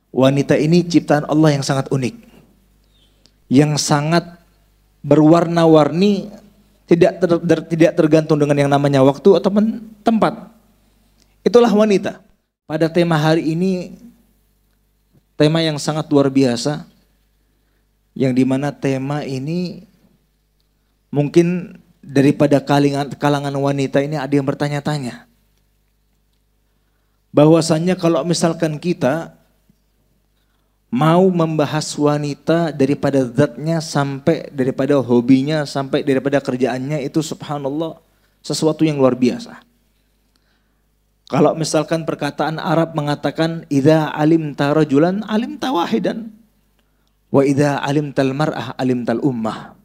Wanita ini ciptaan Allah yang sangat unik, yang sangat berwarna-warni, tidak tergantung dengan yang namanya waktu ataupun tempat. Itulah wanita. Pada tema hari ini, tema yang sangat luar biasa, yang dimana tema ini mungkin daripada kalangan wanita ini ada yang bertanya-tanya, bahwasannya kalau misalkan kita mau membahas wanita daripada zatnya sampai daripada hobinya sampai daripada kerjaannya, itu subhanallah sesuatu yang luar biasa. Kalau misalkan perkataan Arab mengatakan idza alimta rajulan alimta wahidan wa idza alimtal mar'ah alimtal ummah.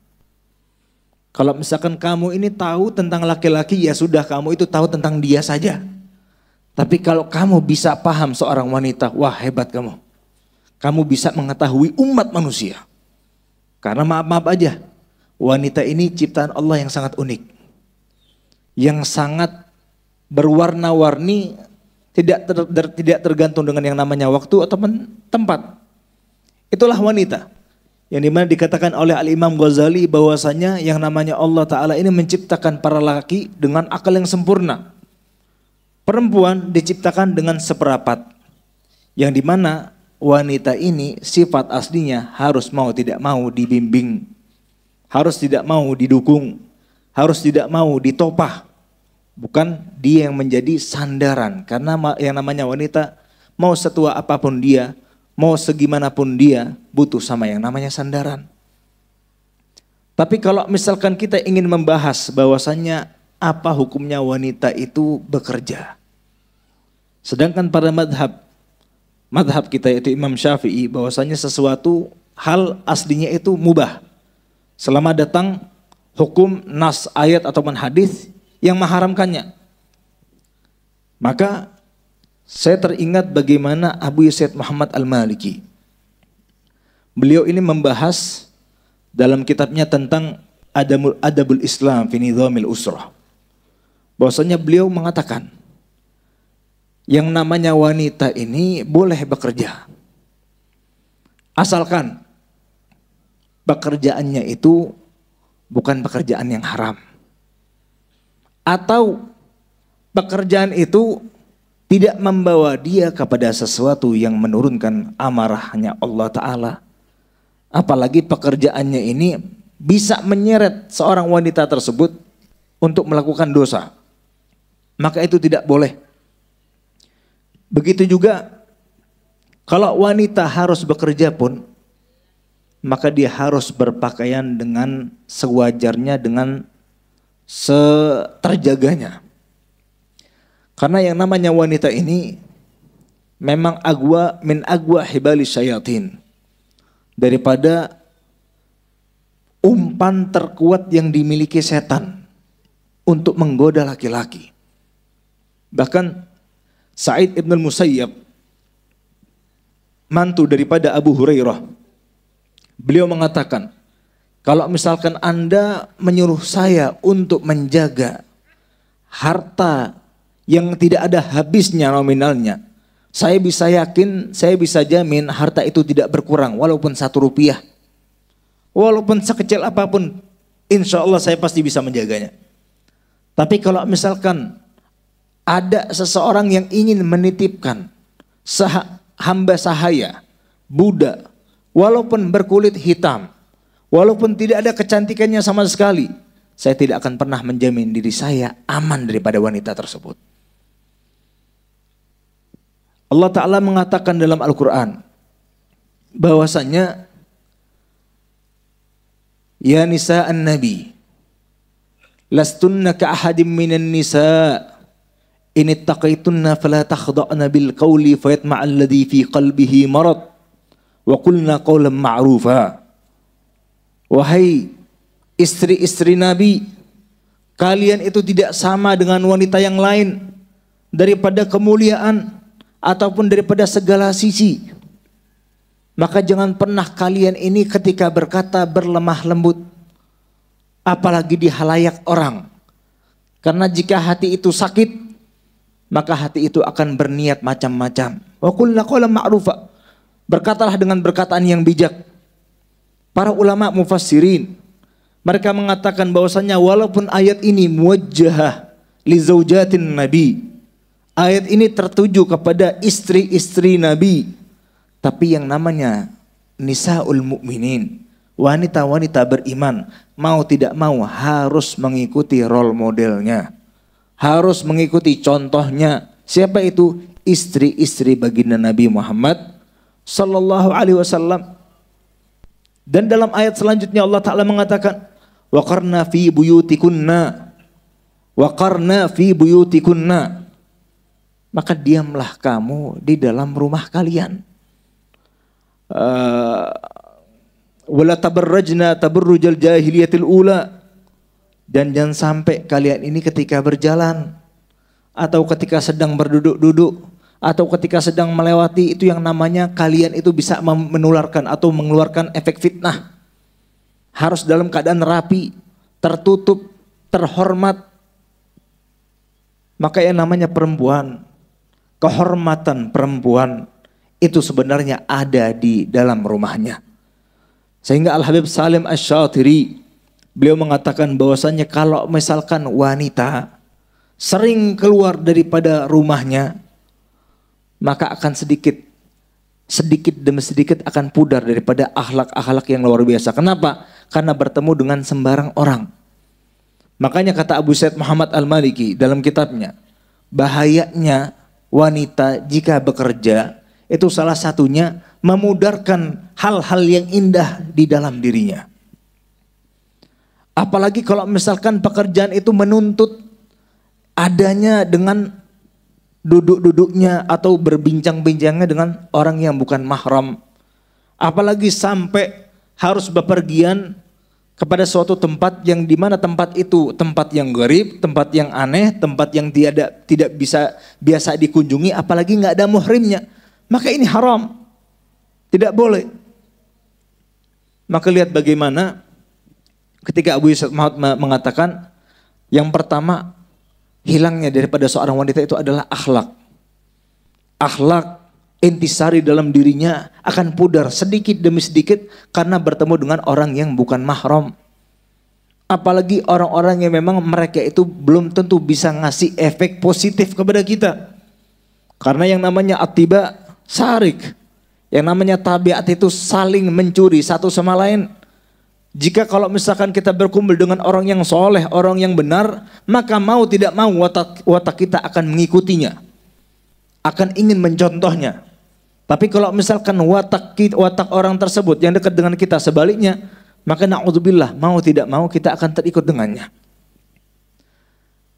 Kalau misalkan kamu ini tahu tentang laki-laki, ya sudah kamu itu tahu tentang dia saja. Tapi kalau kamu bisa paham seorang wanita, wah hebat kamu. Kamu bisa mengetahui umat manusia. Karena maaf-maaf aja, wanita ini ciptaan Allah yang sangat unik, yang sangat berwarna-warni, tidak tergantung dengan yang namanya waktu ataupun tempat. Itulah wanita. Yang dimana dikatakan oleh Al-Imam Ghazali bahwasanya yang namanya Allah Ta'ala ini menciptakan para laki dengan akal yang sempurna. Perempuan diciptakan dengan seperapat. Yang dimana wanita ini sifat aslinya harus mau tidak mau dibimbing, harus tidak mau didukung, harus tidak mau ditopah. Bukan dia yang menjadi sandaran. Karena yang namanya wanita, mau setua apapun dia, mau segimanapun dia, butuh sama yang namanya sandaran. Tapi kalau misalkan kita ingin membahas bahwasannya apa hukumnya wanita itu bekerja. Sedangkan pada madhab kita yaitu Imam Syafi'i, bahwasannya sesuatu hal aslinya itu mubah. Selama datang hukum nas ayat ataupun hadis yang mengharamkannya. Maka saya teringat bagaimana Abu Yazid Muhammad Al-Maliki. Beliau ini membahas dalam kitabnya tentang Adabul Islam fi Nizamil Usrah. Bahwasanya beliau mengatakan yang namanya wanita ini boleh bekerja. Asalkan pekerjaannya itu bukan pekerjaan yang haram. Atau pekerjaan itu tidak membawa dia kepada sesuatu yang menurunkan amarahnya Allah Ta'ala. Apalagi pekerjaannya ini bisa menyeret seorang wanita tersebut untuk melakukan dosa. Maka itu tidak boleh. Begitu juga kalau wanita harus bekerja pun, maka dia harus berpakaian dengan sewajarnya, dengan seterjaganya. Karena yang namanya wanita ini memang min agwa hibali syayatin, daripada umpan terkuat yang dimiliki setan untuk menggoda laki-laki. Bahkan Sa'id ibn al-Musayyab, mantu daripada Abu Hurairah, beliau mengatakan, kalau misalkan Anda menyuruh saya untuk menjaga harta yang tidak ada habisnya nominalnya, saya bisa yakin, saya bisa jamin harta itu tidak berkurang walaupun 1 rupiah. Walaupun sekecil apapun, insya Allah saya pasti bisa menjaganya. Tapi kalau misalkan ada seseorang yang ingin menitipkan hamba sahaya, budak, walaupun berkulit hitam, walaupun tidak ada kecantikannya sama sekali, saya tidak akan pernah menjamin diri saya aman daripada wanita tersebut. Allah Ta'ala mengatakan dalam Al-Quran bahwasanya ya nisa'an nabi lastunna ka'ahadim minan nisa' in ittaqaitunna fala takhda'na bil qawli fayatma'al ladzi fi qalbihi marad wa qulna qawlan ma'rufa. Wahai istri-istri Nabi, kalian itu tidak sama dengan wanita yang lain daripada kemuliaan ataupun daripada segala sisi. Maka jangan pernah kalian ini ketika berkata berlemah lembut, apalagi di halayak orang. Karena jika hati itu sakit, maka hati itu akan berniat macam-macam. Wa qulna qawlan ma'rufa. Berkatalah dengan perkataan yang bijak. Para ulama mufassirin, mereka mengatakan bahwasanya walaupun ayat ini muwajjahah li zaujatin Nabi, ayat ini tertuju kepada istri-istri Nabi, tapi yang namanya nisaul mu'minin, wanita-wanita beriman, mau tidak mau harus mengikuti role modelnya, harus mengikuti contohnya. Siapa itu? Istri-istri baginda Nabi Muhammad sallallahu alaihi wasallam. Dan dalam ayat selanjutnya Allah Ta'ala mengatakan, waqarna fi buyutikunna, waqarna fi buyutikunna, maka diamlah kamu di dalam rumah kalian. Wala tabarrajna tabarrujal jahiliyatil ula, dan jangan sampai kalian ini ketika berjalan atau ketika sedang berduduk-duduk atau ketika sedang melewati itu yang namanya kalian itu bisa menularkan atau mengeluarkan efek fitnah. Harus dalam keadaan rapi, tertutup, terhormat. Maka yang namanya perempuan, kehormatan perempuan itu sebenarnya ada di dalam rumahnya. Sehingga Al-Habib Salim Asy-Syatiri, beliau mengatakan bahwasannya kalau misalkan wanita sering keluar daripada rumahnya, maka akan sedikit demi sedikit akan pudar daripada akhlak-akhlak yang luar biasa. Kenapa? Karena bertemu dengan sembarang orang. Makanya kata Abu Said Muhammad Al-Maliki dalam kitabnya, bahayanya wanita jika bekerja itu salah satunya memudarkan hal-hal yang indah di dalam dirinya. Apalagi kalau misalkan pekerjaan itu menuntut adanya dengan duduk-duduknya atau berbincang-bincangnya dengan orang yang bukan mahram. Apalagi sampai harus bepergian kepada suatu tempat yang dimana tempat itu tempat yang gharib, tempat yang aneh, tempat yang tidak bisa biasa dikunjungi, apalagi nggak ada muhrimnya. Maka ini haram, tidak boleh. Maka lihat bagaimana ketika Abu Yusuf Muhammad mengatakan yang pertama, hilangnya daripada seorang wanita itu adalah akhlak. Akhlak intisari dalam dirinya akan pudar sedikit demi sedikit karena bertemu dengan orang yang bukan mahram. Apalagi orang-orang yang memang mereka itu belum tentu bisa ngasih efek positif kepada kita. Karena yang namanya atiba sarik, yang namanya tabiat itu saling mencuri satu sama lain. Jika kalau misalkan kita berkumpul dengan orang yang soleh, orang yang benar, maka mau tidak mau watak kita akan mengikutinya, akan ingin mencontohnya. Tapi kalau misalkan watak orang tersebut yang dekat dengan kita sebaliknya, maka na'udzubillah, mau tidak mau kita akan terikut dengannya.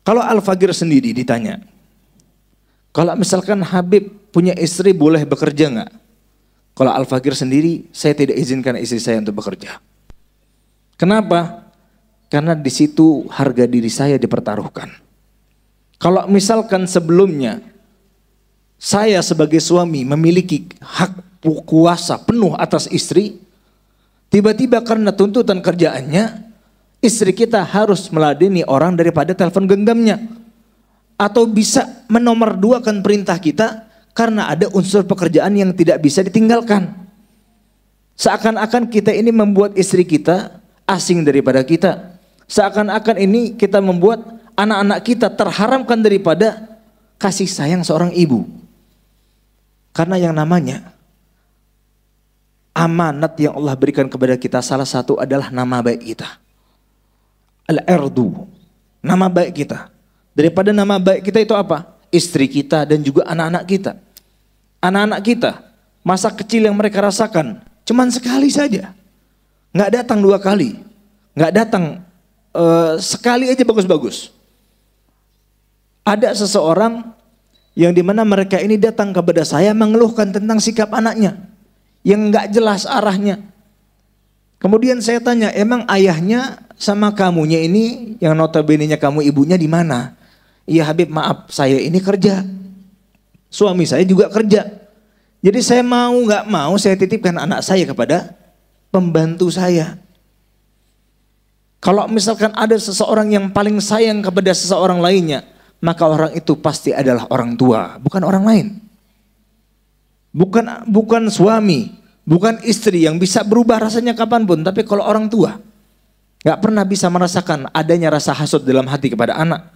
Kalau Al-Fagir sendiri ditanya, kalau misalkan Habib punya istri boleh bekerja nggak? Kalau Al-Fagir sendiri, saya tidak izinkan istri saya untuk bekerja. Kenapa? Karena di situ harga diri saya dipertaruhkan. Kalau misalkan sebelumnya saya sebagai suami memiliki hak kuasa penuh atas istri, tiba-tiba karena tuntutan kerjaannya, istri kita harus meladeni orang daripada telepon genggamnya, atau bisa menomorduakan perintah kita karena ada unsur pekerjaan yang tidak bisa ditinggalkan. Seakan-akan kita ini membuat istri kita asing daripada kita. Seakan-akan ini kita membuat anak-anak kita terharamkan daripada kasih sayang seorang ibu. Karena yang namanya amanat yang Allah berikan kepada kita, salah satu adalah nama baik kita. Al-irdu, nama baik kita. Daripada nama baik kita itu apa? Istri kita dan juga anak-anak kita. Anak-anak kita, masa kecil yang mereka rasakan cuman sekali saja. Nggak datang 2 kali, nggak datang sekali aja bagus-bagus. Ada seseorang yang dimana mereka ini datang kepada saya mengeluhkan tentang sikap anaknya yang nggak jelas arahnya. Kemudian saya tanya, emang ayahnya sama kamunya ini yang notabene-nya kamu ibunya di mana? Iya Habib, maaf saya ini kerja, suami saya juga kerja. Jadi saya mau nggak mau saya titipkan anak saya kepada pembantu saya. Kalau misalkan ada seseorang yang paling sayang kepada seseorang lainnya, maka orang itu pasti adalah orang tua, bukan orang lain. bukan suami, bukan istri yang bisa berubah rasanya kapanpun. Tapi kalau orang tua gak pernah bisa merasakan adanya rasa hasut dalam hati kepada anak,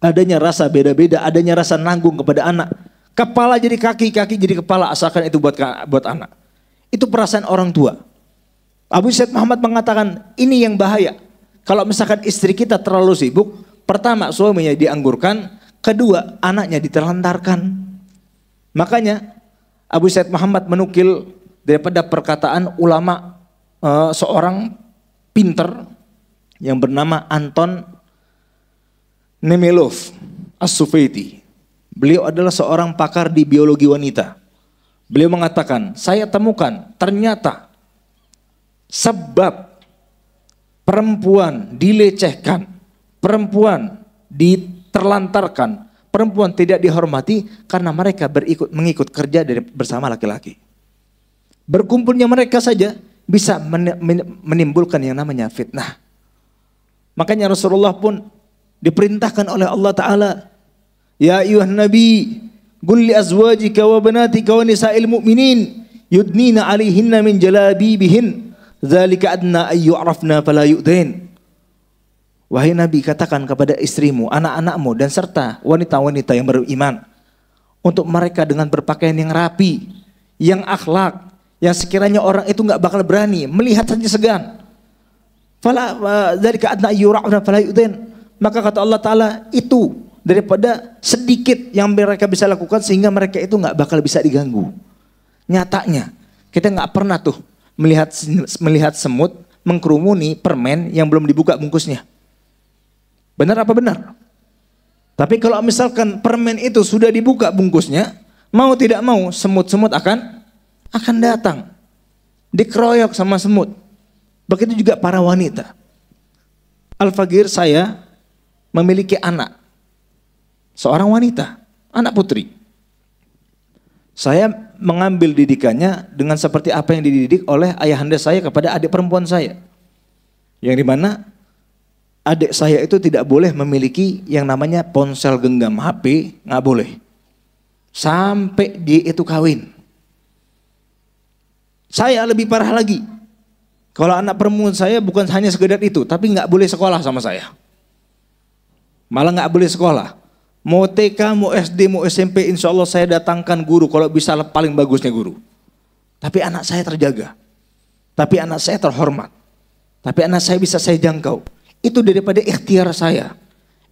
adanya rasa beda-beda, adanya rasa nanggung kepada anak. Kepala jadi kaki, kaki jadi kepala, asalkan itu buat anak. Itu perasaan orang tua. Abu Said Muhammad mengatakan ini yang bahaya. Kalau misalkan istri kita terlalu sibuk, pertama suaminya dianggurkan, kedua anaknya ditelantarkan. Makanya Abu Said Muhammad menukil daripada perkataan ulama seorang pinter yang bernama Anton Nemelov As-Sufaiti. Beliau adalah seorang pakar di biologi wanita. Beliau mengatakan, saya temukan ternyata sebab perempuan dilecehkan, perempuan diterlantarkan, perempuan tidak dihormati karena mereka mengikut kerja bersama laki-laki. Berkumpulnya mereka saja bisa menimbulkan yang namanya fitnah. Makanya Rasulullah pun diperintahkan oleh Allah Ta'ala, ya ayuhan nabi, qul li azwajika wa banatika wa nisa'il mu'minin yudnina 'alaihinna min jalabibihin dzalika adna ay yu'rafna fala yu'dain. Wahai Nabi, katakan kepada istrimu, anak-anakmu dan serta wanita-wanita yang beriman untuk mereka dengan berpakaian yang rapi, yang akhlak, yang sekiranya orang itu enggak bakal berani melihat saja segan. Fala dzalika adna ay yu'rafna fala yu'dain. Maka kata Allah Ta'ala, itu daripada sedikit yang mereka bisa lakukan sehingga mereka itu nggak bakal bisa diganggu. Nyatanya kita nggak pernah tuh melihat semut mengkerumuni permen yang belum dibuka bungkusnya. Benar apa benar? Tapi kalau misalkan permen itu sudah dibuka bungkusnya, mau tidak mau semut-semut akan datang, dikeroyok sama semut. Begitu juga para wanita. Al-Fagir, saya memiliki anak, seorang wanita, anak putri. Saya mengambil didikannya dengan seperti apa yang dididik oleh ayahanda saya kepada adik perempuan saya. Yang dimana adik saya itu tidak boleh memiliki yang namanya ponsel genggam, HP, nggak boleh. Sampai dia itu kawin. Saya lebih parah lagi. Kalau anak perempuan saya bukan hanya sekedar itu, tapi nggak boleh sekolah sama saya. Malah nggak boleh sekolah. Mau TK, mau SD, mau SMP, insya Allah saya datangkan guru. Kalau bisa paling bagusnya guru. Tapi anak saya terjaga. Tapi anak saya terhormat. Tapi anak saya bisa saya jangkau. Itu daripada ikhtiar saya.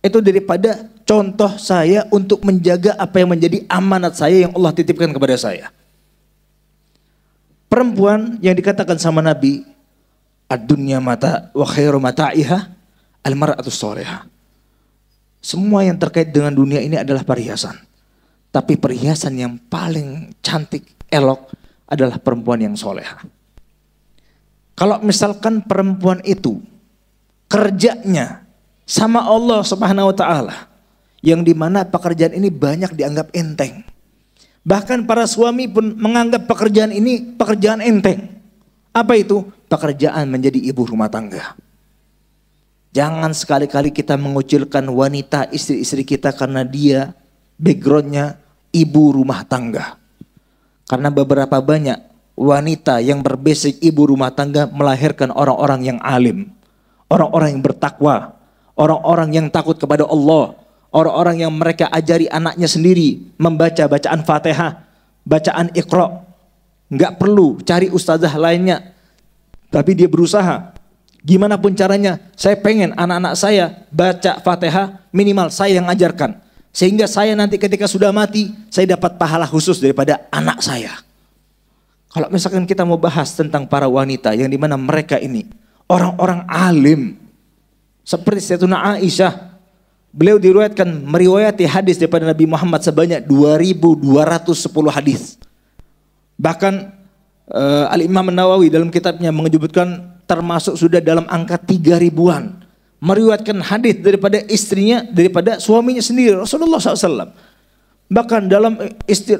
Itu daripada contoh saya untuk menjaga apa yang menjadi amanat saya yang Allah titipkan kepada saya. Perempuan yang dikatakan sama Nabi, ad-dunya mata wa khairu mata'iha al-mar'atus sholihah. Semua yang terkait dengan dunia ini adalah perhiasan. Tapi perhiasan yang paling cantik, elok adalah perempuan yang soleha. Kalau misalkan perempuan itu kerjanya sama Allah Subhanahu wa Ta'ala, yang dimana pekerjaan ini banyak dianggap enteng. Bahkan para suami pun menganggap pekerjaan ini pekerjaan enteng. Apa itu? Pekerjaan menjadi ibu rumah tangga. Jangan sekali-kali kita mengucilkan wanita istri-istri kita karena dia backgroundnya ibu rumah tangga. Karena beberapa banyak wanita yang berbasic ibu rumah tangga melahirkan orang-orang yang alim. Orang-orang yang bertakwa. Orang-orang yang takut kepada Allah. Orang-orang yang mereka ajari anaknya sendiri membaca bacaan Fatihah, bacaan Iqra. Nggak perlu cari ustazah lainnya. Tapi dia berusaha. Gimana pun caranya, saya pengen anak-anak saya baca Fatihah, minimal saya yang ajarkan. Sehingga saya nanti ketika sudah mati, saya dapat pahala khusus daripada anak saya. Kalau misalkan kita mau bahas tentang para wanita yang dimana mereka ini orang-orang alim. Seperti Sayyidatuna Aisyah, beliau meriwayati hadis daripada Nabi Muhammad sebanyak 2.210 hadis. Bahkan Al-Imam Nawawi dalam kitabnya menyebutkan termasuk sudah dalam angka 3.000-an meriwayatkan hadis daripada istrinya, daripada suaminya sendiri, Rasulullah SAW. Bahkan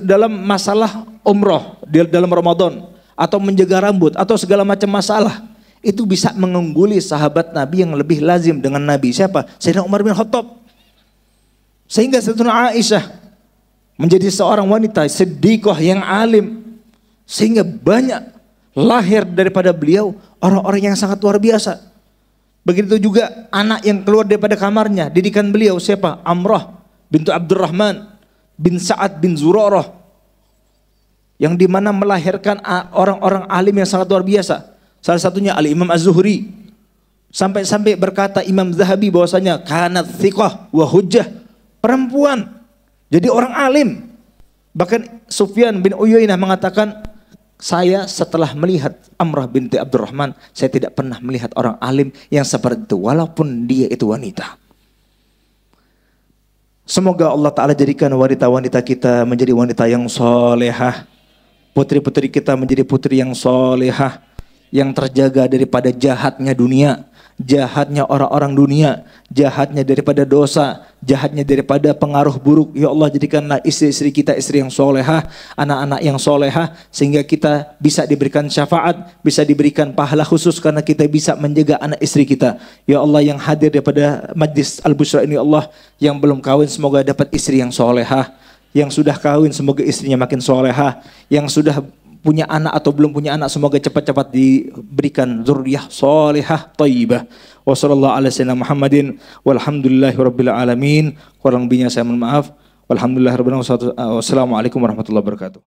dalam masalah umroh dalam Ramadan atau menjaga rambut atau segala macam masalah, itu bisa mengungguli sahabat Nabi yang lebih lazim dengan Nabi. Siapa? Sayyidina Umar bin Khattab. Sehingga Sayyidatuna Aisyah menjadi seorang wanita siddiqah yang alim, sehingga banyak lahir daripada beliau orang-orang yang sangat luar biasa. Begitu juga anak yang keluar daripada kamarnya, didikan beliau siapa? Amrah bintu Abdurrahman bin Sa'ad bin Zurarah, yang dimana melahirkan orang-orang alim yang sangat luar biasa. Salah satunya Al-Imam Az-Zuhri. Sampai-sampai berkata Imam Zahabi bahwasanya kanat thiqah wa hujjah, perempuan jadi orang alim. Bahkan Sufyan bin Uyainah mengatakan, saya setelah melihat Amrah binti Abdurrahman, saya tidak pernah melihat orang alim yang seperti itu, walaupun dia itu wanita. Semoga Allah Ta'ala jadikan wanita-wanita kita menjadi wanita yang solehah, putri-putri kita menjadi putri yang solehah, yang terjaga daripada jahatnya dunia, jahatnya orang-orang dunia, jahatnya daripada dosa, jahatnya daripada pengaruh buruk. Ya Allah, jadikanlah istri-istri kita istri yang solehah, anak-anak yang solehah, sehingga kita bisa diberikan syafaat, bisa diberikan pahala khusus karena kita bisa menjaga anak istri kita. Ya Allah, yang hadir daripada majlis Al-Busyra ini, ya Allah, yang belum kawin semoga dapat istri yang solehah, yang sudah kawin semoga istrinya makin solehah, yang sudah punya anak atau belum punya anak semoga cepat-cepat diberikan zuriyah solehah thayyibah. Wa sallallahu ala sayyidina Muhammadin walhamdulillahi rabbil alamin. Kurang lebihnya saya mohon maaf. Walhamdulillahirabbil alamin. Wassalamualaikum warahmatullahi wabarakatuh.